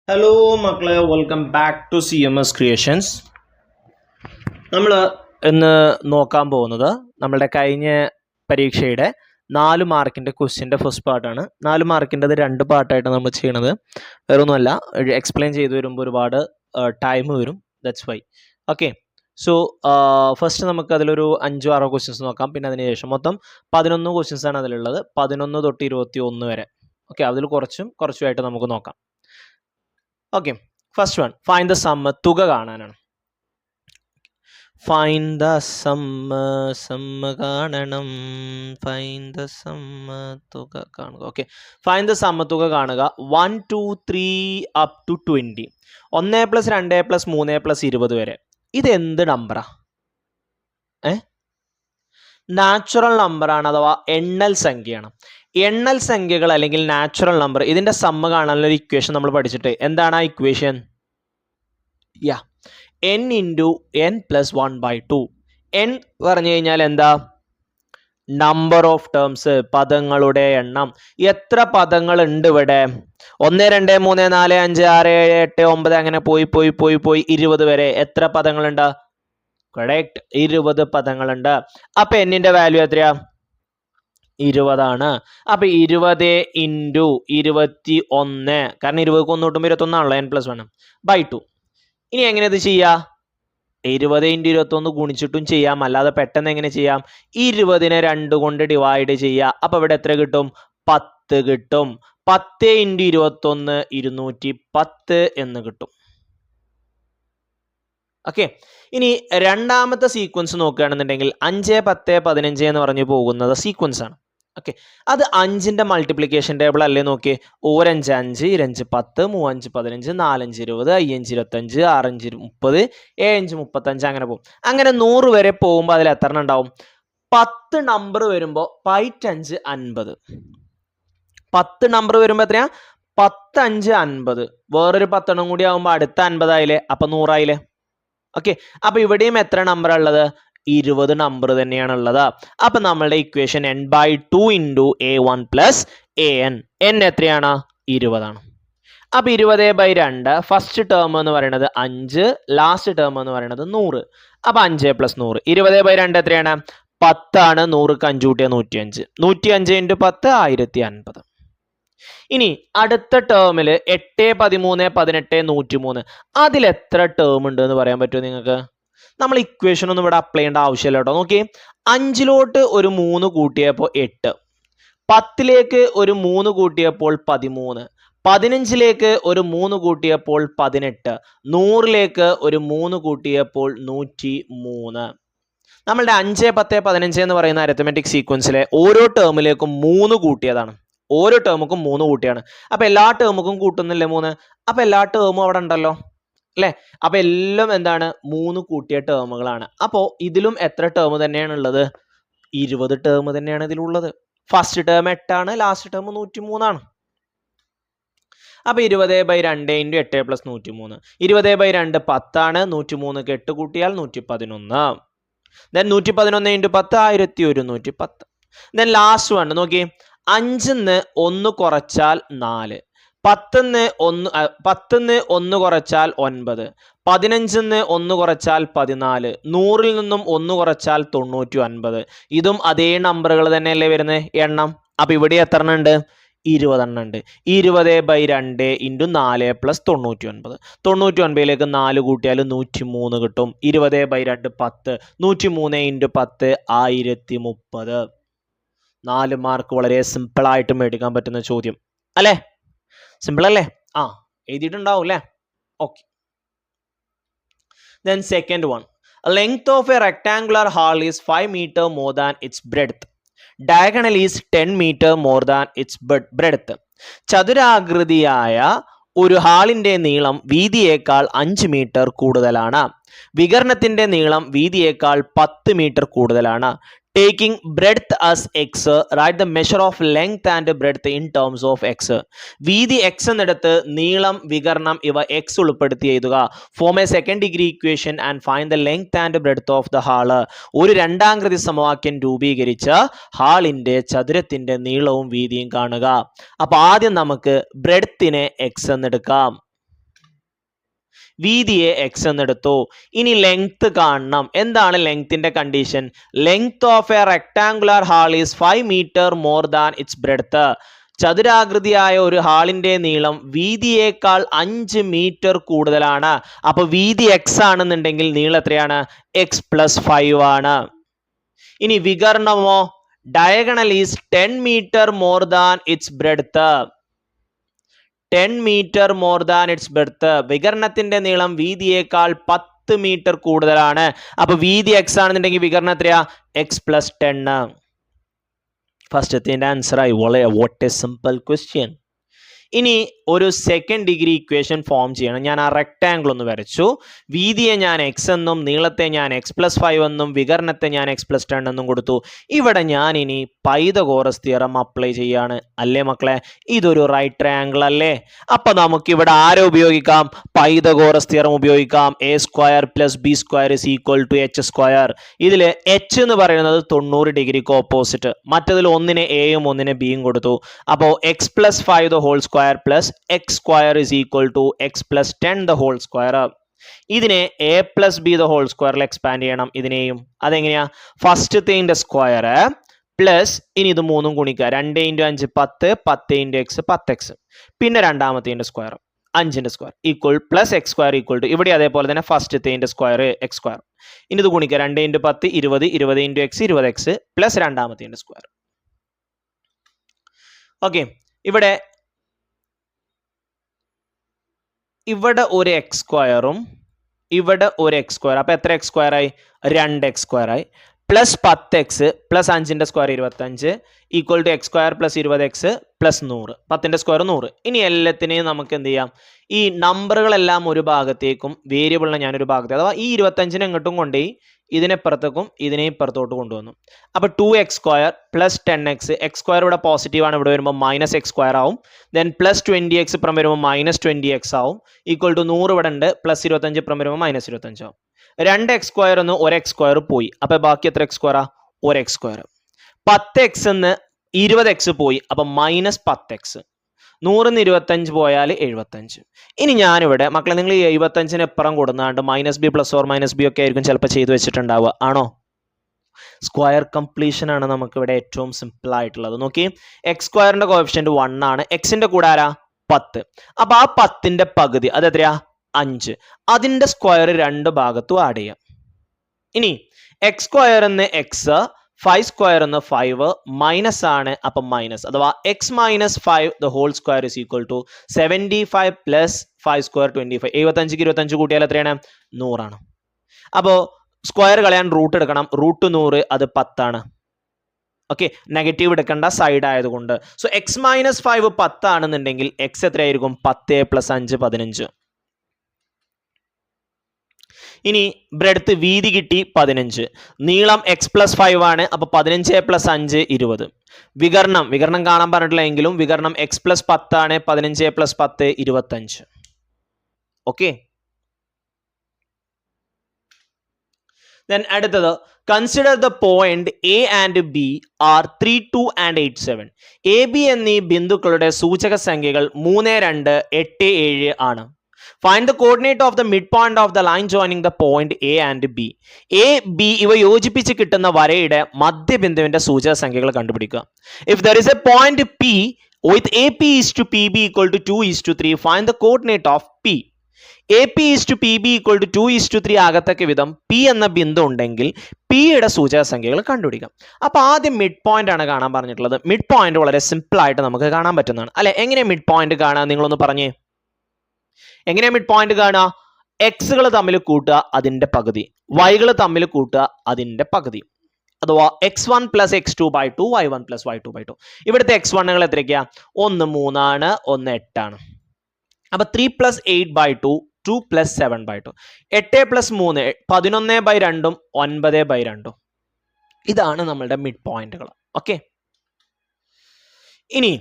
Hello മക്കളെ, welcome back to CMS creations. നമ്മൾ ഇന്ന് നോക്കാൻ പോകുന്നത് നമ്മളുടെ കഴിഞ്ഞ പരീക്ഷയുടെ 4 മാർക്കിൻ്റെ ക്വസ്റ്റ്യൻ്റെ ഫസ്റ്റ് പാർട്ടാണ്. 4 മാർക്കിൻ്റെത് 2 പാർട്ടായിട്ട് നമ്മൾ ചെയ്യണത്. വേറൊന്നുമല്ല, എക്സ്പ്ലെയിൻ ചെയ്ത് വരുമ്പോൾ ഒരുപാട് ടൈം വരും. That's why. Okay, so first നമുക്ക് അതിലൊരു 5-6 ക്വസ്റ്റ്യൻസ് നോക്കാം. പിന്നെ അതിനുശേഷം മൊത്തം 11 ക്വസ്റ്റ്യൻസ് ആണ് അതിലുള്ളത്, 11 തൊട്ട് 21 വരെ. ഓക്കെ, അതിൽ കുറച്ചുമായിട്ട് നമുക്ക് നോക്കാം. Okay, first one, find the sum. തുക കാണാനാണ്. ഫൈൻഡ് ദ സം കാണണം. ഫൈൻഡ് ദ സം തുക കാണുക. ഓക്കെ, ഫൈൻഡ് ദ സം തുക കാണുക. 1 2 3 അപ് ടു 20. 1 + 2 + 3 + 20 വരെ. ഇത് എന്ത് നമ്പറാ? നാച്ചുറൽ നമ്പറാണ്, അഥവാ എണ്ണൽ സംഖ്യയാണ്. എണ്ണൽ സംഖ്യകൾ അല്ലെങ്കിൽ നാച്ചുറൽ നമ്പർ, ഇതിൻ്റെ സമ്മ കാണാനുള്ള ഒരു ഇക്വേഷൻ നമ്മൾ പഠിച്ചിട്ട് എന്താണ് ആ ഇക്വേഷൻ? n × n + 1/2. n പറഞ്ഞു കഴിഞ്ഞാൽ എന്താ? നമ്പർ ഓഫ് ടേംസ്, പദങ്ങളുടെ എണ്ണം. എത്ര പദങ്ങൾ ഉണ്ട് ഇവിടെ? 1 2 3 4 5 6 7 8 9 അങ്ങനെ പോയി 20 വരെ എത്ര പദങ്ങളുണ്ട്? കറക്റ്റ്, 20 പദങ്ങളുണ്ട്. അപ്പൊ എന്നിന്റെ വാല്യൂ എത്രയാ? 20 ആണ്. അപ്പൊ 20 × 21, കാരണം 20 1 കൂട്ടുമ്പോൾ 21 ആണല്ലോ, n + 1/2. ഇനി എങ്ങനെ ഇത് ചെയ്യാ? 20 × 21 ഗുണിച്ചിട്ടും ചെയ്യാം, അല്ലാതെ പെട്ടെന്ന് എങ്ങനെ ചെയ്യാം? 20നെ 2 കൊണ്ട് ഡിവൈഡ് ചെയ്യുക. അപ്പൊ ഇവിടെ എത്ര കിട്ടും? 10 കിട്ടും. 10 × 21 210 എന്ന് കിട്ടും. ഓക്കെ, ഇനി രണ്ടാമത്തെ സീക്വൻസ് നോക്കുകയാണെന്നുണ്ടെങ്കിൽ 5 10 15 എന്ന് പറഞ്ഞു പോകുന്നത് സീക്വൻസ് ആണ്. ഓക്കെ, അത് 5ന്റെ മൾട്ടിപ്ലിക്കേഷൻ ടേബിൾ അല്ലേ? നോക്കിയേ, 1 5 5, 2 5 10, 3 5 15, 4 5 20, 5 25, 6 5 30, 7 5 35 അങ്ങനെ പോകും. അങ്ങനെ 100 വരെ പോകുമ്പോൾ അതിൽ എത്ര ഉണ്ടാവും? 10 നമ്പർ വരുമ്പോൾ 5 50. 10 നമ്പർ വരുമ്പോൾ എത്രയാ? 10 5 50. വേറൊരു 10 എണ്ണം കൂടി ആകുമ്പോൾ അടുത്ത 50 ആയില്ലേ, അപ്പൊ 100 ആയില്ലേ? ഓക്കെ, അപ്പൊ ഇവിടെയും എത്ര നമ്പർ ഉള്ളത്? 20 നമ്പർ തന്നെയാണ് ഉള്ളത്. അപ്പൊ നമ്മളുടെ equation n/2 × a1 + an. n എത്രയാണ്? 20 ആണ്. അപ്പൊ 20/2 ഫസ്റ്റ് ടേം എന്ന് പറയുന്നത് 5, ലാസ്റ്റ് ടേം എന്ന് പറയുന്നത് 100. അപ്പൊ 5 + 100. 20/2 എത്രയാണ്? 10 ആണ്. 100ക്ക് 5 കൂട്ടിയാൽ 105. 105 × 10 1050. ഇനി അടുത്ത ടേമിൽ 8 13 18 103, അതിൽ എത്ര ടേം ഉണ്ട് എന്ന് പറയാൻ പറ്റുമോ നിങ്ങൾക്ക്? നമ്മൾ ഇക്വേഷൻ ഒന്നും ഇവിടെ അപ്ലൈ ചെയ്യേണ്ട ആവശ്യമില്ല കേട്ടോ. നോക്കി, 5ലോട്ട് ഒരു 3 കൂട്ടിയപ്പോൾ 8, 10ലേക്ക് ഒരു 3 കൂട്ടിയപ്പോൾ 13, 15ലേക്ക് ഒരു 3 കൂട്ടിയപ്പോൾ 18, 100ലേക്ക് ഒരു 3 കൂട്ടിയപ്പോൾ 103. നമ്മളുടെ 5 10 15 എന്ന് പറയുന്ന അരിത്തമെറ്റിക് സീക്വൻസിലെ ഓരോ ടേമിലേക്കും 3 കൂട്ടിയതാണ്. ഓരോ ടേമുക്കും 3 കൂട്ടിയാണ്. അപ്പൊ എല്ലാ ടേമുക്കും കൂട്ടുന്നില്ലേ 3? അപ്പൊ എല്ലാ ടേമും അവിടെ ഉണ്ടല്ലോ അല്ലെ? അപ്പൊ എല്ലാം എന്താണ്? 3 കൂട്ടിയ ടേമുകളാണ്. അപ്പോ ഇതിലും എത്ര ടേം തന്നെയാണ് ഉള്ളത്? 20 ടേം തന്നെയാണ് ഇതിലുള്ളത്. ഫസ്റ്റ് ടേം 8 ആണ്, ലാസ്റ്റ് ടേം 103 ആണ്. അപ്പൊ 20/2 × 8 + 103. 20/2 10 ആണ്. 103ക്ക് 8 കൂട്ടിയാൽ 111. ദെൻ 111 × 10 1110. ദെൻ ലാസ്റ്റ് വൺ നോക്കി, 5ന്ന് 1 കുറച്ചാൽ 4, 10ന്ന് 1 കുറച്ചാൽ 9, 15ന്ന് 1 കുറച്ചാൽ 14, 100ൽ നിന്നും 1 കുറച്ചാൽ 909. ഇതും അതേ നമ്പറുകൾ തന്നെയല്ലേ വരുന്നത് എണ്ണം? അപ്പൊ ഇവിടെ എത്ര എണ്ണം ഉണ്ട്? 20 എണ്ണം ഉണ്ട്. 20/2 × 4 + 99. 99ലേക്ക് 4 കൂട്ടിയാൽ 103 കിട്ടും. 20/2 10, 103 × 10 1030. 4 മാർക്ക് വളരെ സിമ്പിൾ ആയിട്ട് മേടിക്കാൻ പറ്റുന്ന ചോദ്യം അല്ലേ? സിമ്പിൾ അല്ലേ? എഴുതിയിട്ടുണ്ടാവും അല്ലേ? Okay. Then second one, length of a rectangular hall is 5 meter more than its breadth. Diagonal is 10 meter more than its breadth. ചതുരാകൃതിയായ ഒരു ഹാളിന്റെ നീളം വീതിയേക്കാൾ 5 മീറ്റർ കൂടുതലാണ്. വികർണത്തിന്റെ നീളം വീതിയേക്കാൾ 10 മീറ്റർ കൂടുതലാണ്. Taking breadth as x, write the measure of length and breadth in terms of x. വീതി x എന്നെടുത്ത് നീളം വികർണം ഇവ x ഉൾപ്പെടുത്തി എഴുതുക. Form a second degree equation and find the length and breadth of the hall. ഒരു രണ്ടാംകൃതി സമവാക്യം രൂപീകരിച്ച ഹാളിന്റെ ചതുരത്തിന്റെ നീളവും വീതിയും കാണുക. അപ്പൊ ആദ്യം നമുക്ക് ബ്രെഡ്ത്തിനെ x എന്നെടുക്കാം. വീതിയെ എക്സ് എന്നെടുത്തു. ഇനി ലെങ്ത് കാണണം. എന്താണ് ലെങ്ത്തിന്റെ condition? Length of a rectangular hall is 5 metre more than its breadth. ചതുരാകൃതിയായ ഒരു ഹാളിന്റെ നീളം വീതിയേക്കാൾ 5 മീറ്റർ കൂടുതലാണ്. അപ്പൊ വീതി എക്സ് ആണെന്നുണ്ടെങ്കിൽ നീളം എത്രയാണ്? എക്സ് പ്ലസ് 5 ആണ്. ഇനി വികർണമോ? Diagonal is 10 metre more than its breadth. 10 metre more than its breadth. വികരണത്തിന്റെ നീളം വീതിയേക്കാൾ 10 മീറ്റർ കൂടുതലാണ്. അപ്പൊ വീതി എക്സ് ആണെന്നുണ്ടെങ്കിൽ വികരണം എത്രയാ? X plus 10. ഫസ്റ്റത്തിന്റെ ആൻസർ ആയി. What A simple question. ഇനി ഒരു സെക്കൻഡ് ഡിഗ്രി ഇക്വേഷൻ ഫോം ചെയ്യണം. ഞാൻ ആ റെക്ടാങ്കിൾ ഒന്ന് വരച്ചു. വീതിയെ ഞാൻ എക്സ് എന്നും നീളത്തെ ഞാൻ എക്സ് പ്ലസ് 5 എന്നും വികരണത്തെ ഞാൻ എക്സ് പ്ലസ് 10 എന്നും കൊടുത്തു. ഇവിടെ ഞാൻ ഇനി പൈതഗോറസ് തിയറം അപ്ലൈ ചെയ്യാണ്. അല്ലേ മക്കളെ? ഇതൊരു റൈറ്റ് ട്രയാങ്കിൾ അല്ലേ? അപ്പൊ നമുക്ക് ഇവിടെ ആരെ ഉപയോഗിക്കാം? പൈതഗോറസ് തിയറം ഉപയോഗിക്കാം. A square plus B square is equal to H square. ഇതിൽ എച്ച് എന്ന് പറയുന്നത് 90 ഡിഗ്രിക്ക് ഓപ്പോസിറ്റ്. മറ്റതിൽ ഒന്നിനെ എയും ഒന്നിനെ ബിയും കൊടുത്തു. അപ്പോൾ x plus 5 the whole square plus x square is equal to x plus 10 the whole square. ഇതിനെ a plus b the whole സ്ക്വയറിൽ എക്സ്പാൻഡ് ചെയ്യണം. ഇതിനെയും അതെങ്ങനെയാ? ഫസ്റ്റത്തെ സ്ക്വയർ പ്ലസ് ഇനി ഇത് മൂന്നും ഗുണിക്കുക. 2 × 5 10, 10 × x 10x. പിന്നെ രണ്ടാമത്തെ സ്ക്വയർ 5ന്റെ square equal plus x square equal to ഇവിടെ അതേപോലെ തന്നെ ഫസ്റ്റത്തെ സ്ക്വയർ എക്സ് സ്ക്വയർ. ഇനി ഇത് ഗുണിക്കുക. 2 × 10 20, 20 × x 20x പ്ലസ് രണ്ടാമത്തെ സ്ക്വയർ. ഓക്കെ, ഇവിടെ ഒരു എക്സ് സ്ക്വയറും ഇവിടെ ഒരു എക്സ് സ്ക്വയർ. അപ്പൊ എത്ര എക്സ് സ്ക്വയർ ആയി? 2x സ്ക്വയർ ആയി. പ്ലസ് 10x പ്ലസ് 5ന്റെ square 25 equal to x square plus 20x plus 100. 10ന്റെ സ്ക്വയർ 100. ഇനി എല്ലാത്തിനെയും നമുക്ക് എന്ത് ചെയ്യാം? ഈ നമ്പറുകളെല്ലാം ഒരു ഭാഗത്തേക്കും വേരിയബിളിനെ ഞാനൊരു ഭാഗത്തേക്ക്, അഥവാ ഈ 25നെ എങ്ങോട്ടും കൊണ്ടുപോയി ഇതിനെപ്പുറത്തേക്കും ഇതിനെ ഇപ്പുറത്തോട്ട് കൊണ്ടുവന്നു. അപ്പൊ 2x square plus 10x. X square ഇവിടെ പോസിറ്റീവ് ആണ്, ഇവിടെ വരുമ്പോൾ മൈനസ് എക്സ് സ്ക്വയർ ആവും. ദെൻ പ്ലസ് 20x ഇപ്പുറം വരുമ്പോൾ മൈനസ് 20x ആവും. ഈക്വൽ ടു 100 ഇവിടെ ഉണ്ട്. പ്ലസ് 25 ഇപ്പുറം വരുമ്പോൾ മൈനസ് 25 ആവും. 2x സ്ക്വയർ എന്ന് 1x സ്ക്വയർ പോയി. അപ്പൊ ബാക്കി എത്ര എക്സ് സ്ക്വയറാ? 1x square. 10x എന്ന് 20x പോയി. അപ്പൊ മൈനസ് 10x. 100 ന്ന് 25 പോയാൽ 75. ഇനി ഞാനിവിടെ മക്കളെ നിങ്ങൾ ഈ 75ന് എപ്പുറം കൊടുന്നാണ്ട് minus b plus or minus b ഒക്കെ ആയിരിക്കും ചിലപ്പോൾ ചെയ്തു വെച്ചിട്ടുണ്ടാവുക. ആണോ? സ്ക്വയർ കംപ്ലീഷൻ ആണ് നമുക്ക് ഇവിടെ ഏറ്റവും സിമ്പിൾ ആയിട്ടുള്ളത്. നോക്കി, എക്സ് സ്ക്വയറിന്റെ കോഎഫിഷ്യന്റ് 1 ആണ്. എക്സിന്റെ കൂടെ ആരാ? 10. അപ്പൊ ആ 10ന്റെ പകുതി അത് എത്രയാ? 5. അതിന്റെ സ്ക്വയർ രണ്ട് ഭാഗത്തും ആഡ് ചെയ്യാം. ഇനി എക്സ് സ്ക്വയർ എന്ന് എക്സ്, 5 സ്ക്വയർ എന്ന് 5 മൈനസ് ആണ്. അപ്പൊ മൈനസ് അഥവാ X minus 5 the whole square is equal to 75 plus 5 square 25. 75ക്ക് 25 കൂട്ടിയാൽ എത്രയാണ്? 100 ആണ്. അപ്പോ സ്ക്വയർ കളയാൻ റൂട്ട് എടുക്കണം. റൂട്ട് 100 അത് 10 ആണ്. ഓക്കെ, നെഗറ്റീവ് എടുക്കേണ്ട സൈഡ് ആയതുകൊണ്ട്. സോ എക്സ് മൈനസ് 5 10 ആണെന്നുണ്ടെങ്കിൽ എക്സ് എത്രയായിരിക്കും? 10 പ്ലസ് 5 15. ഇനി ബ്രെഡ്ത്ത് വീതി കിട്ടി 15. നീളം എക്സ് പ്ലസ് 5 ആണ്. അപ്പൊ 15 പ്ലസ് 5 20. വികരണം കാണാൻ പറഞ്ഞിട്ടില്ല എങ്കിലും വികരണം എക്സ് പ്ലസ് 10 ആണ്. 15 പ്ലസ് 10 25. ഓക്കെ, then അടുത്തത് consider the point A and B are 3, 2 and 8, 7. A B എന്നീ ബിന്ദുക്കളുടെ സൂചക സംഖ്യകൾ 3, 2, 8, 7 ആണ്. Find the coordinate of the midpoint of the line joining the point A and B. A, B ഇവ യോജിപ്പിച്ച് കിട്ടുന്ന വരയുടെ മധ്യബിന്ദുവിന്റെ സൂചക സംഖ്യകൾ കണ്ടുപിടിക്കുക. If there is a point P with AP is to PB equal to 2 is to 3, find the coordinate of P. AP is to PB equal to 2 is to 3 ആകത്തക്ക വിധം P എന്ന ബിന്ദു ഉണ്ടെങ്കിൽ P യുടെ സൂചക സംഖ്യകൾ കണ്ടുപിടിക്കാം. അപ്പൊ ആദ്യം മിഡ് പോയിന്റ് ആണ് കാണാൻ പറഞ്ഞിട്ടുള്ളത്. മിഡ് പോയിന്റ് വളരെ സിമ്പിൾ ആയിട്ട് നമുക്ക് കാണാൻ പറ്റുന്നതാണ് അല്ലെ? എങ്ങനെ മിഡ് പോയിന്റ് കാണാൻ നിങ്ങളൊന്ന് പറഞ്ഞേ. എങ്ങനെയാ മിഡ് പോയിന്റ് കാണുക? എക്സുകൾ തമ്മിൽ കൂട്ടുക, അതിന്റെ പകുതി. വൈകൾ തമ്മിൽ കൂട്ടുക, അതിന്റെ പകുതി. അഥവാ x1 plus x2 by 2, y1 plus y2 by 2. ഇവിടുത്തെ x1 എത്രയ്ക്കാ? 1 3 ആണ്, 1 8 ആണ്. അപ്പൊ 3 plus 8 by 2, 2 plus 7 by 2. 8 plus 3 11 by 2, 9 by 2. ഇതാണ് നമ്മളുടെ മിഡ് പോയിന്റുകൾ. ഓക്കെ, ഇനി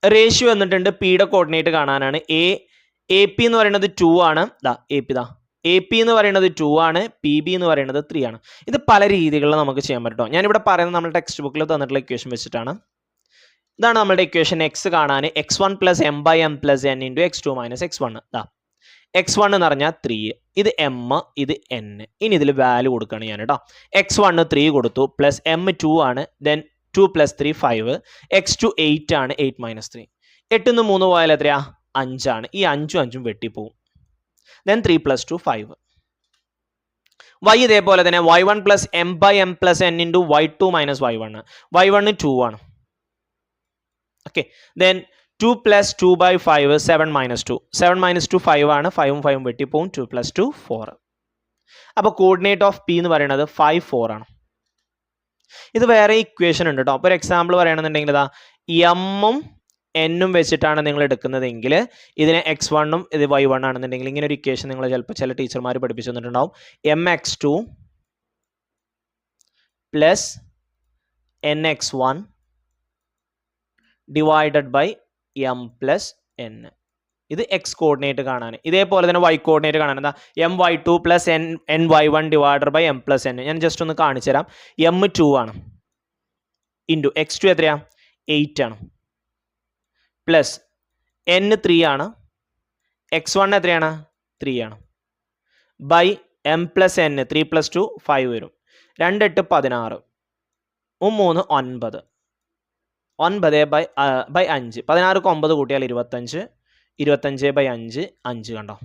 റേഷ്യോ എന്നിട്ടുണ്ട്. പിയുടെ കോർഡിനേറ്റ് കാണാനാണ്. എ പി എന്ന് പറയുന്നത് 2 ആണ്. എ പി എന്ന് പറയുന്നത് 2 ആണ്. പി ബി എന്ന് പറയുന്നത് 3 ആണ്. ഇത് പല രീതികളിൽ നമുക്ക് ചെയ്യാൻ പറ്റും. ഞാനിവിടെ പറയുന്നത് നമ്മുടെ ടെക്സ്റ്റ് ബുക്കിൽ തന്നിട്ടുള്ള ഇക്വേഷൻ വെച്ചിട്ടാണ്. ഇതാണ് നമ്മുടെ ഇക്വേഷൻ. എക്സ് കാണാൻ x1 plus m by m plus n into x2 minus x1. x1 എന്ന് പറഞ്ഞാൽ 3, ഇത് m, ഇത് n. ഇനി ഇതിൽ വാല്യൂ കൊടുക്കുകയാണ് ഞാൻ കേട്ടോ. x1 3 കൊടുത്തു, പ്ലസ് m2 ആണ്, ദെൻ 2 + 3 5, x2 8 ആണ്, 8 - 3. 8 ന്ന് 3 പോയാൽ എത്രയാ? 5 ആണ്. ഈ 5ഉം 5ഉം വെട്ടിപ്പോവും. ദെൻ 3 + 2 5. y ഇതേപോലെ തന്നെ y1 + m/m + n × y2 - y1. y1 2 ആണ്. Okay, then 2 + 2/5 7 - 2. 7 - 2 5 ആണ്. 5ഉം 5ഉം വെട്ടിപ്പോവും. 2 + 2 4. അപ്പോൾ കോർഡിനേറ്റ് ഓഫ് പി എന്ന് പറയുന്നത് 5 4 ആണ്. ഇത് വേറെ ഇക്വേഷൻ ഉണ്ട് കേട്ടോ. അപ്പോൾ ഒരു എക്സാമ്പിൾ പറയുകയാണെന്നുണ്ടെങ്കിൽ ഇതാ എമ്മും എന്നും വെച്ചിട്ടാണ് നിങ്ങൾ എടുക്കുന്നതെങ്കിൽ ഇതിനെ x1ഉം ഇത് y1 ആണെന്നുണ്ടെങ്കിൽ ഇങ്ങനെ ഒരു ഇക്വേഷൻ നിങ്ങൾ ചിലപ്പോൾ ചില ടീച്ചർമാർ പഠിപ്പിച്ചു തന്നിട്ടുണ്ടാവും. mx2 + nx1 divided by m + n. ഇത് എക്സ് കോർഡിനേറ്റ് കാണാൻ. ഇതേപോലെ തന്നെ y കോർഡിനേറ്റ് കാണാൻ എന്താ my2 + ny1 divided by m + n. ഞാൻ ജസ്റ്റ് ഒന്ന് കാണിച്ചു തരാം. m2 ആണ്, ഇൻറ്റു x2 എത്രയാ? 8 ആണ്, പ്ലസ് n 3 ആണ്, x1 എത്രയാണ്? 3 ആണ്, ബൈ m + n 3 + 2 5 വരും. 2 8 16, 3 9, 9/5, 16 9 കൂട്ടിയാൽ 25, 25/5 5 കണ്ടോ.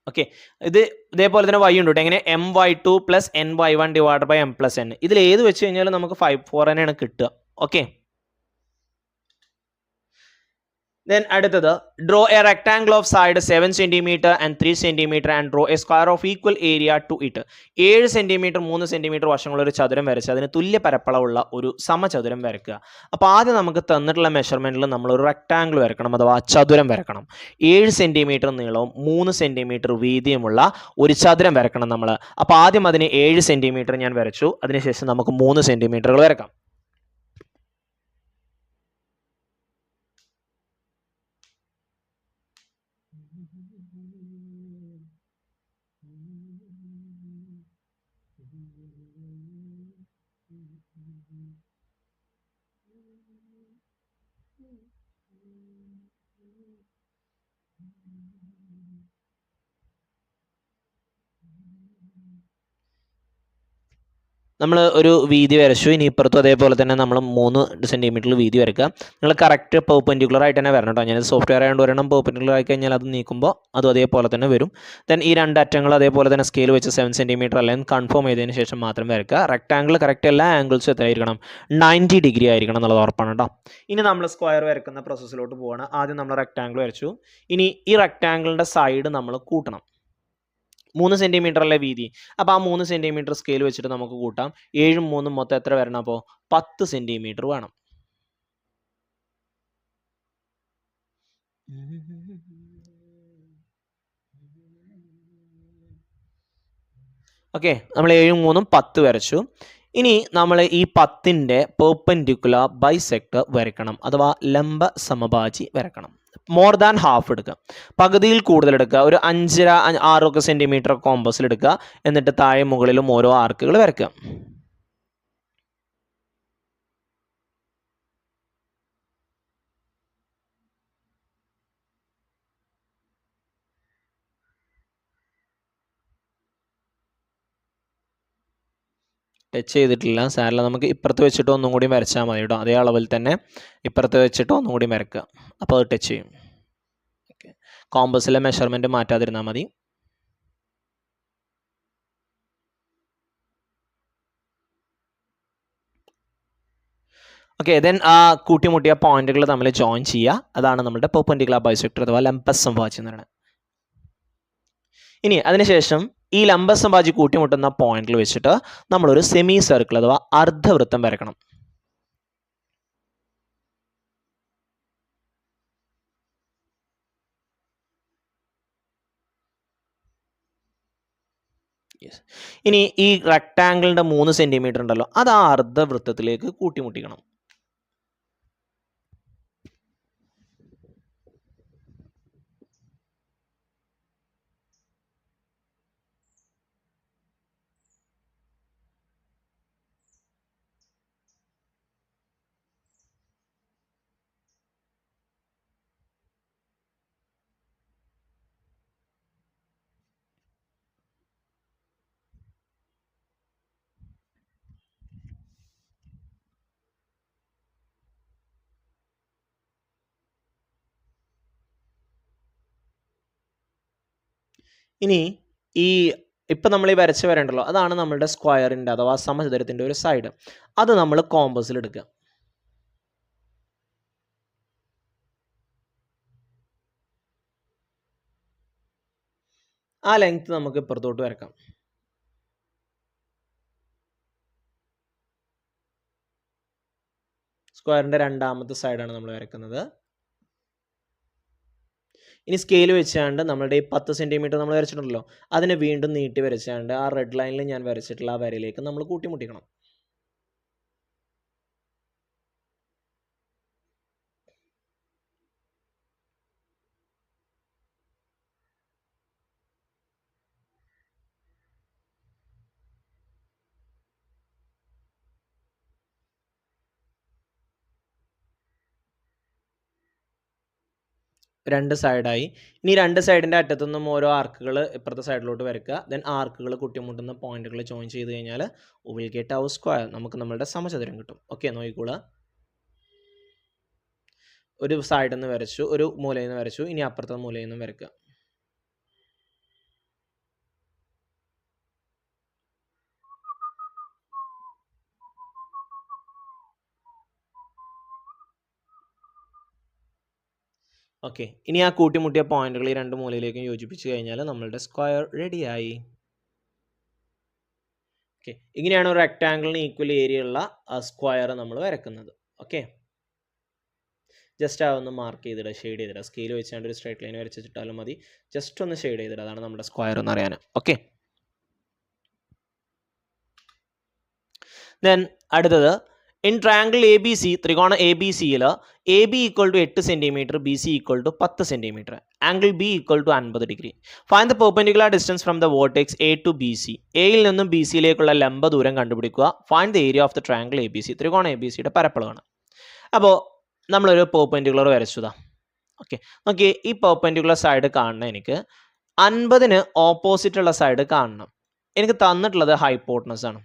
ഓക്കെ, ഇത് ഇതേപോലെ തന്നെ y ഉണ്ട് കേട്ടോ. എങ്ങനെ my2 + ny1 divide by m + n. ഇതിൽ ഏത് വെച്ച് കഴിഞ്ഞാലും നമുക്ക് 5 4 തന്നെയാണ് കിട്ടുക. ഓക്കെ, ദെൻ അടുത്തത് draw a rectangle of side 7 cm and 3 cm and draw a square of equal area to it. 7 cm 3 cm വശമുള്ള ഒരു ചതുരം വരച്ച് അതിന് തുല്യ പരപ്പളവുള്ള ഒരു സമചതുരം വരയ്ക്കുക. അപ്പോൾ ആദ്യം നമുക്ക് തന്നിട്ടുള്ള മെഷർമെൻറ്റിൽ നമ്മൾ ഒരു റെക്ടാംഗിൾ വരക്കണം, അഥവാ ചതുരം വരക്കണം. 7 cm നീളവും 3 cm വീതിയുമുള്ള ഒരു ചതുരം വരക്കണം നമ്മൾ. അപ്പോൾ ആദ്യം അതിന് 7 cm ഞാൻ വരച്ചു, അതിനുശേഷം നമുക്ക് 3 cm വരക്കാം. നമ്മൾ ഒരു വീതി വരച്ചു. ഇനി ഇപ്പുറത്തും അതേപോലെ തന്നെ നമ്മൾ 3 cm വീതി വരയ്ക്കുക. നിങ്ങൾ കറക്റ്റ് പെർപെൻഡിക്കുലർ ആയിട്ട് തന്നെ വരണം കേട്ടോ. ഞാനത് സോഫ്റ്റ്വെയർ ആയതുകൊണ്ട് ഒരെണ്ണം പെർപെൻഡിക്കുലർ ആയി കഴിഞ്ഞാൽ അത് നീക്കുമ്പോൾ അതും അതേപോലെ തന്നെ വരും. ദെൻ ഈ 2 അറ്റങ്ങൾ അതേപോലെ തന്നെ സ്കെയിൽ വെച്ച് 7 cm അല്ലെങ്കിൽ കൺഫേം ചെയ്തതിന് ശേഷം മാത്രം വരയ്ക്കുക. റെക്ടാംഗിൾ കറക്റ്റ് എല്ലാ ആംഗിൾസും എത്രയായിരിക്കണം? 90 ഡിഗ്രി ആയിരിക്കണം എന്നുള്ളത് ഉറപ്പാണ് കേട്ടോ. ഇനി നമ്മൾ സ്ക്വയർ വരയ്ക്കുന്ന പ്രോസസ്സിലോട്ട് പോവുകയാണ്. ആദ്യം നമ്മൾ റെക്ടാംഗിൾ വരച്ചു. ഇനി ഈ റെക്ടാംഗിളിൻ്റെ സൈഡ് നമ്മൾ കൂട്ടണം. 3 cm അല്ലേ വീതി. അപ്പോൾ ആ 3 cm സ്കെയിൽ വെച്ചിട്ട് നമുക്ക് കൂട്ടാം. 7ഉം 3ഉം മൊത്തം എത്ര വരണം? അപ്പോൾ 10 cm വേണം. ഓക്കെ, നമ്മൾ 7ഉം 3ഉം 10 വരച്ചു. ഇനി നമ്മൾ ഈ 10ൻ്റെ പെർപെൻഡിക്കുലർ ബൈസെക്ടർ വരയ്ക്കണം, അഥവാ ലംബ സമഭാജി വരക്കണം. മോർ ദാൻ ഹാഫ് എടുക്കുക, പകുതിയിൽ കൂടുതൽ എടുക്കുക. ഒരു 5.5 6 സെൻറ്റിമീറ്റർ കോമ്പസിൽ എടുക്കുക. എന്നിട്ട് താഴെ മുകളിലും ഓരോ ആർക്കുകൾ വരയ്ക്കുക. ടച്ച് ചെയ്തിട്ടില്ല, സാരമില്ല. നമുക്ക് ഇപ്പുറത്ത് വെച്ചിട്ട് ഒന്നും കൂടി വരച്ചാൽ മതി കേട്ടോ. അതേ അളവിൽ തന്നെ ഇപ്പുറത്ത് വെച്ചിട്ട് ഒന്നും കൂടി വരയ്ക്കുക. അപ്പോൾ അത് ടച്ച് ചെയ്യും. ഓക്കെ, കോമ്പസിലെ മെഷർമെൻറ്റ് മാറ്റാതിരുന്നാൽ മതി. ഓക്കെ, ദെൻ ആ കൂട്ടിമുട്ടിയ പോയിന്റുകൾ തമ്മിൽ ജോയിൻ ചെയ്യുക. അതാണ് നമ്മുടെ പെർപെൻഡിക്കുലർ ബൈസെക്ടർ അഥവാ ലംബസമഭാജി എന്ന് പറയുന്നത്. ഇനി അതിനുശേഷം ഈ ലംബസമഭാജി കൂട്ടിമുട്ടുന്ന പോയിന്റിൽ വെച്ചിട്ട് നമ്മളൊരു സെമി സർക്കിൾ അഥവാ അർദ്ധവൃത്തം വരക്കണം. ഇനി ഈ റെക്ടാംഗിളിൻ്റെ 3 സെൻറ്റിമീറ്റർ ഉണ്ടല്ലോ, അത് ആ അർദ്ധവൃത്തത്തിലേക്ക് കൂട്ടിമുട്ടിക്കണം. ഇനി ഈ ഇപ്പം നമ്മൾ ഈ വരച്ച് വരേണ്ടല്ലോ, അതാണ് നമ്മളുടെ സ്ക്വയറിൻ്റെ അഥവാ സമചതുരത്തിൻ്റെ ഒരു സൈഡ്. അത് നമ്മൾ കോമ്പസിൽ എടുക്കുക. ആ ലെങ്ത് നമുക്ക് ഇപ്പുറത്തോട്ട് വരക്കാം. സ്ക്വയറിൻ്റെ രണ്ടാമത്തെ സൈഡാണ് നമ്മൾ വരക്കുന്നത്. ഇനി സ്കെയിൽ വെച്ചാണ്ട് നമ്മളുടെ ഈ 10 സെൻറ്റിമീറ്റർ നമ്മൾ വരച്ചിട്ടുണ്ടല്ലോ, അതിനെ വീണ്ടും നീട്ടി വരച്ചാണ്ട് ആ റെഡ് ലൈനിൽ ഞാൻ വരച്ചിട്ടുള്ള ആ വരയിലേക്ക് നമ്മൾ കൂട്ടിമുട്ടിക്കണം. രണ്ട് സൈഡായി. ഇനി രണ്ട് സൈഡിൻ്റെ അറ്റത്തുനിന്നും ഓരോ ആർക്കുകൾ ഇപ്പുറത്തെ സൈഡിലോട്ട് വരയ്ക്കുക. ദെൻ ആർക്കുകൾ കൂട്ടിമുട്ടുന്ന പോയിന്റുകൾ ജോയിൻ ചെയ്ത് കഴിഞ്ഞാൽ വിൽ ഗെറ്റ് അവർ സ്ക്വയർ. നമുക്ക് നമ്മളുടെ സമചതുരം കിട്ടും. ഓക്കെ, നോക്കിക്കോളുക. ഒരു സൈഡിൽ നിന്ന് വരച്ചു, ഒരു മൂലയിൽ നിന്ന് വരച്ചു, ഇനി അപ്പുറത്തെ മൂലയിൽ നിന്നും വരയ്ക്കുക. ഓക്കെ, ഇനി ആ കൂട്ടിമുട്ടിയ പോയിന്റുകൾ ഈ രണ്ട് മൂലയിലേക്കും യോജിപ്പിച്ച് കഴിഞ്ഞാൽ നമ്മളുടെ സ്ക്വയർ റെഡിയായി. ഓക്കെ, ഇങ്ങനെയാണ് ഒരു റെക്റ്റാങ്കിളിന് ഈക്വൽ ഏരിയ ഉള്ള സ്ക്വയർ നമ്മൾ വരക്കുന്നത്. ഓക്കെ, ജസ്റ്റ് അതൊന്ന് മാർക്ക് ചെയ്തിടുക, ഷെയ്ഡ് ചെയ്തിടുക. സ്കെയിൽ വെച്ചാണ്ട് ഒരു സ്ട്രൈറ്റ് ലൈൻ വരച്ചിട്ടാലും മതി. ജസ്റ്റ് ഒന്ന് ഷെയ്ഡ് ചെയ്തിടുക, അതാണ് നമ്മുടെ സ്ക്വയർ എന്ന് അറിയാൻ. ഓക്കെ, ദെൻ അടുത്തത് in triangle A B C, ത്രികോണ എ ബി സിയിൽ A B equal to 8 centimetre, B C equal to 10 centimetre, angle B equal to 50 degree. Find the perpendicular distance from the vertex A to B C. എയിൽ നിന്നും B സിയിലേക്കുള്ള ലംബ ദൂരം കണ്ടുപിടിക്കുക. Find the area of the triangle A B C. ത്രികോണ A B സിയുടെ പരപ്പളവാണ്. അപ്പോൾ നമ്മളൊരു പെർപെൻഡിക്കുലർ വരച്ചതാ. ഓക്കെ, നോക്കിയേ, ഈ പെർപെൻഡിക്കുലർ സൈഡ് കാണണം. എനിക്ക് 50-ന് ഓപ്പോസിറ്റ് ഉള്ള സൈഡ് കാണണം. എനിക്ക് തന്നിട്ടുള്ളത് ഹൈപ്പോട്ടനസ് ആണ്.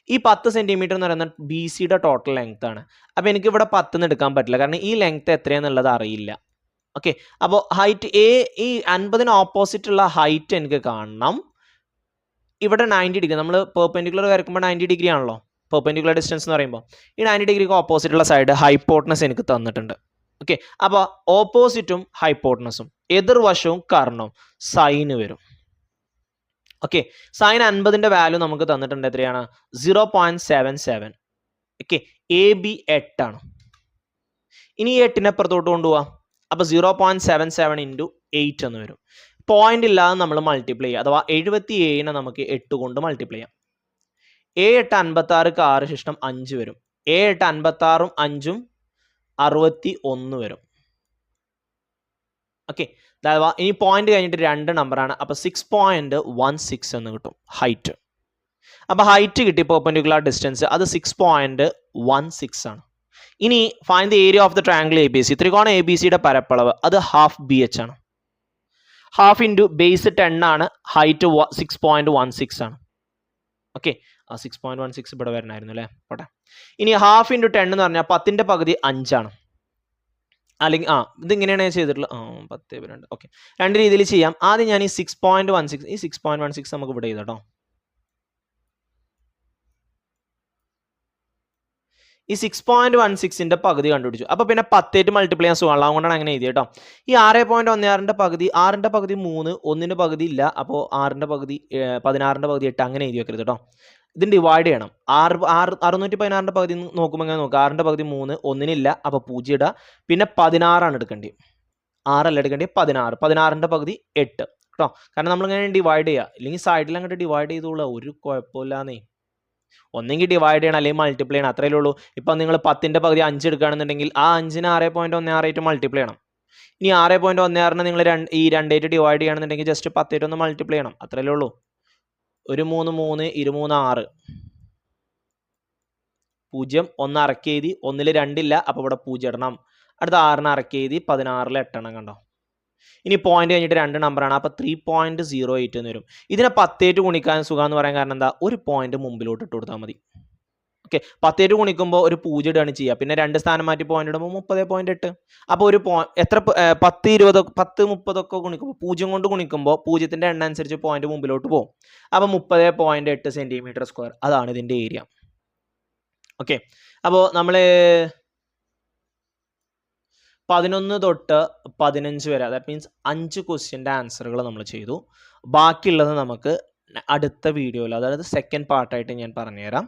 ഈ 10 സെൻറ്റിമീറ്റർ എന്ന് പറയുന്നത് ബി സിയുടെ ടോട്ടൽ ലെങ്ത് ആണ്. അപ്പോൾ എനിക്ക് ഇവിടെ 10 എടുക്കാൻ പറ്റില്ല, കാരണം ഈ ലെങ്ത് എത്രയാണെന്നുള്ളത് അറിയില്ല. ഓക്കെ, അപ്പോൾ ഹൈറ്റ് എ, ഈ 50-ന് ഓപ്പോസിറ്റ് ഉള്ള ഹൈറ്റ് എനിക്ക് കാണണം. ഇവിടെ 90 ഡിഗ്രി, നമ്മൾ പെർപെൻഡിക്കുലർ വരയ്ക്കുമ്പോൾ 90 ഡിഗ്രി ആണല്ലോ പെർപെൻഡിക്കുലർ ഡിസ്റ്റൻസ് എന്ന് പറയുമ്പോൾ. ഈ 90 ഡിഗ്രിക്ക് ഓപ്പോസിറ്റ് ഉള്ള സൈഡ് ഹൈപ്പോട്ടനസ് എനിക്ക് തന്നിട്ടുണ്ട്. ഓക്കെ, അപ്പോൾ ഓപ്പോസിറ്റും ഹൈപ്പോട്ടനസും എതിർവശവും കർണവും സൈന് വരും. ഓക്കെ, സൈൻ 50-ന്റെ വാല്യൂ നമുക്ക് തന്നിട്ടുണ്ട്. എത്രയാണ്? 0.77. ഓക്കെ, എ ബി 8 ആണ്. ഇനി 8-നെ അപ്പുറത്തോട്ട് കൊണ്ടുപോവാം. അപ്പോൾ 0.77 ഇൻറ്റു 8 എന്ന് വരും. പോയിന്റ് ഇല്ലാതെ നമ്മൾ മൾട്ടിപ്ലൈ ചെയ്യുക, അഥവാ 77-നെ നമുക്ക് 8 കൊണ്ട് മൾട്ടിപ്ലൈ ചെയ്യാം. 8 56 6 ശിഷ്ടം 5 വരും. 8 56-ഉം 5-ഉം 61 വരും. ഓക്കെ, അഥവാ ഇനി പോയിന്റ് കഴിഞ്ഞിട്ട് 2 നമ്പറാണ്. അപ്പോൾ 6.16 എന്ന് കിട്ടും ഹൈറ്റ്. അപ്പോൾ ഹൈറ്റ് കിട്ടി, പെർപെൻഡിക്കുലർ ഡിസ്റ്റൻസ് അത് 6.16 ആണ്. ഇനി find the area of the triangle A B C. ത്രികോണ എ ബി സിയുടെ പരപ്പളവ് അത് ഹാഫ് ബി എച്ച് ആണ്. ഹാഫ് ഇൻറ്റു ബേസ് 10 ആണ്, ഹൈറ്റ് 6.16 ആണ്. ഓക്കെ, 6.16 ഇവിടെ വരണമായിരുന്നു അല്ലേ, പോട്ടെ. ഇനി ഹാഫ് ഇൻറ്റു 10 എന്ന് പറഞ്ഞാൽ 10-ന്റെ പകുതി 5 ആണ്. അല്ലെങ്കിൽ ഇതിങ്ങനെയാണ് ചെയ്തിട്ടുള്ളത്. 10/2. ഓക്കെ, രണ്ട് രീതിയിൽ ചെയ്യാം. ആദ്യം ഞാൻ ഈ 6.16, ഈ 6.16 നമുക്ക് ഇവിടെ ചെയ്തോ. ഈ 6.16-ന്റെ പകുതി കണ്ടുപിടിച്ചു. അപ്പോൾ പിന്നെ 10 മൾട്ടിപ്ലൈ ചെയ്യാൻ സുഖമുള്ള, അതുകൊണ്ടാണ് അങ്ങനെ എഴുതിയത് കേട്ടോ. ഈ 6.16-ന്റെ പകുതി, 6-ന്റെ പകുതി 3, 1-ന്റെ പകുതി ഇല്ല. അപ്പോൾ 6-ന്റെ പകുതി 16-ന്റെ പകുതി 8 അങ്ങനെ എഴുതി വെക്കരുത് കേട്ടോ. ഇതിന് ഡിവൈഡ് ചെയ്യണം. 616-ന്റെ പകുതി നോക്കുമ്പോൾ ഇങ്ങനെ നോക്കുക. 6-ന്റെ പകുതി 3, 1-നില്ല, അപ്പോൾ 0 ഇടുക. പിന്നെ 16 എടുക്കേണ്ടത്, 6 അല്ല എടുക്കേണ്ടത്, 16. 16-ന്റെ പകുതി 8 കേട്ടോ. കാരണം നമ്മളിങ്ങനെ ഡിവൈഡ് ചെയ്യുക, ഇല്ലെങ്കിൽ സൈഡിൽ അങ്ങോട്ട് ഡിവൈഡ് ചെയ്തോളൂ, ഒരു കുഴപ്പമില്ലാന്നേ. ഒന്നെങ്കിൽ ഡിവൈഡ് ചെയ്യണം, അല്ലെങ്കിൽ മൾട്ടിപ്ലൈ ചെയ്യണം, അത്രയേ ഉള്ളൂ. ഇപ്പം നിങ്ങൾ 10-ന്റെ പകുതി 5 എടുക്കുകയാണെന്നുണ്ടെങ്കിൽ ആ 5-നെ 6.16 മൾട്ടിപ്ലൈ ചെയ്യണം. ഇനി 6.16-നെ നിങ്ങൾ ഈ 2 ഡിവൈഡ് ചെയ്യുകയാണെന്നുണ്ടെങ്കിൽ ജസ്റ്റ് 10 ഒന്ന് മൾട്ടിപ്ലൈ ചെയ്യണം, അത്രയല്ലേ ഉള്ളൂ. 1 3 3 23 6 0 1 അറക്കി എഴുതി, 1-ൽ 2 ഇല്ല, അപ്പോൾ ഇവിടെ 0 ഇടണം. അടുത്ത 6-നെ അറക്കി എഴുതി, 16-ൽ 8 എണ്ണം കണ്ടോ. ഇനി പോയിന്റ് കഴിഞ്ഞിട്ട് 2 നമ്പറാണ്, അപ്പോൾ 3.08 എന്ന് വരും. ഇതിനെ 10 ഗുണിക്കാൻ സുഖം എന്ന് പറയാൻ കാരണം എന്താ, ഒരു പോയിന്റ് മുമ്പിലോട്ട് ഇട്ട് കൊടുത്താൽ മതി. ഓക്കെ 10 ഗുണിക്കുമ്പോൾ ഒരു 0 ഇടുകയാണ് ചെയ്യുക. പിന്നെ 2 സ്ഥാനം മാറ്റി പോയിന്റ് ഇടുമ്പോൾ 30.8. അപ്പോൾ ഒരു എത്ര 10 20 10 30 ഒക്കെ ഗുണിക്കുമ്പോൾ 0 കൊണ്ട് ഗുണിക്കുമ്പോൾ 0ന്റെ എണ്ണം അനുസരിച്ച് പോയിന്റ് മുമ്പിലോട്ട് പോകും. അപ്പോൾ 30.8 സെന്റിമീറ്റർ സ്ക്വയർ അതാണ് ഇതിന്റെ ഏരിയ. ഓക്കെ, അപ്പോൾ നമ്മൾ 11 തൊട്ട് 15 വരെ, ദാറ്റ് മീൻസ് 5 ക്വസ്റ്റ്യൻ്റെ ആൻസറുകൾ നമ്മൾ ചെയ്തു. ബാക്കിയുള്ളത് നമുക്ക് അടുത്ത വീഡിയോയിൽ, അതായത് സെക്കൻഡ് പാർട്ടായിട്ട് ഞാൻ പറഞ്ഞുതരാം.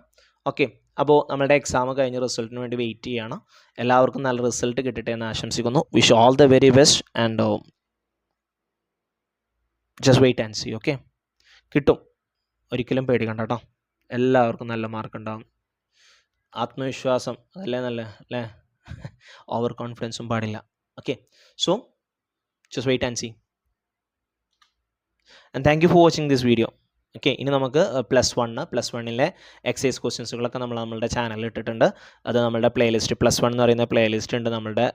ഓക്കെ, അപ്പോൾ നമ്മളുടെ എക്സാം കഴിഞ്ഞ് റിസൾട്ടിന് വേണ്ടി വെയിറ്റ് ചെയ്യണം. എല്ലാവർക്കും നല്ല റിസൾട്ട് കിട്ടട്ടെ എന്ന് ആശംസിക്കുന്നു. Wish all the very best and just wait and see. Okay, കിട്ടും, ഒരിക്കലും പേടിക്കണ്ട കേട്ടോ. എല്ലാവർക്കും നല്ല മാർക്ക് ഉണ്ടാകും. ആത്മവിശ്വാസം അതല്ലേ അല്ലേ, ഓവർ കോൺഫിഡൻസും പാടില്ല. Okay, so just wait and see and thank you for watching this video. Okay, ഇനി നമുക്ക് +1 എക്സൈസ് ക്വസ്റ്റ്യൻസുകളൊക്കെ നമ്മളുടെ ചാനലിൽ ഇട്ടിട്ടുണ്ട്. അത് നമ്മുടെ പ്ലേലിസ്റ്റ് +1 എന്ന് പറയുന്ന പ്ലേലിസ്റ്റ് ഉണ്ട് നമ്മളുടെ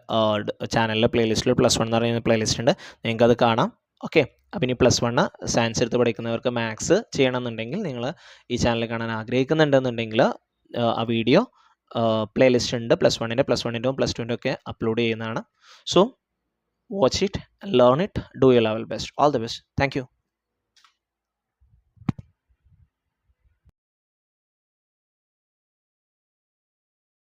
ചാനലിലെ പ്ലേലിസ്റ്റിൽ. +1 എന്ന് പറയുന്ന പ്ലേലിസ്റ്റ് ഉണ്ട്, നിങ്ങൾക്ക് അത് കാണാം. ഓക്കെ, അപ്പം ഇനി +1 സയൻസ് എടുത്ത് പഠിക്കുന്നവർക്ക് മാത്സ് ചെയ്യണമെന്നുണ്ടെങ്കിൽ, നിങ്ങൾ ഈ ചാനൽ കാണാൻ ആഗ്രഹിക്കുന്നുണ്ടെന്നുണ്ടെങ്കിൽ ആ വീഡിയോ പ്ലേലിസ്റ്റ് ഉണ്ട്. +1ൻ്റെ +2ൻ്റെ ഒക്കെ അപ്ലോഡ് ചെയ്യുന്നതാണ്. So watch it, learn it, do your level best. All the best. Thank you.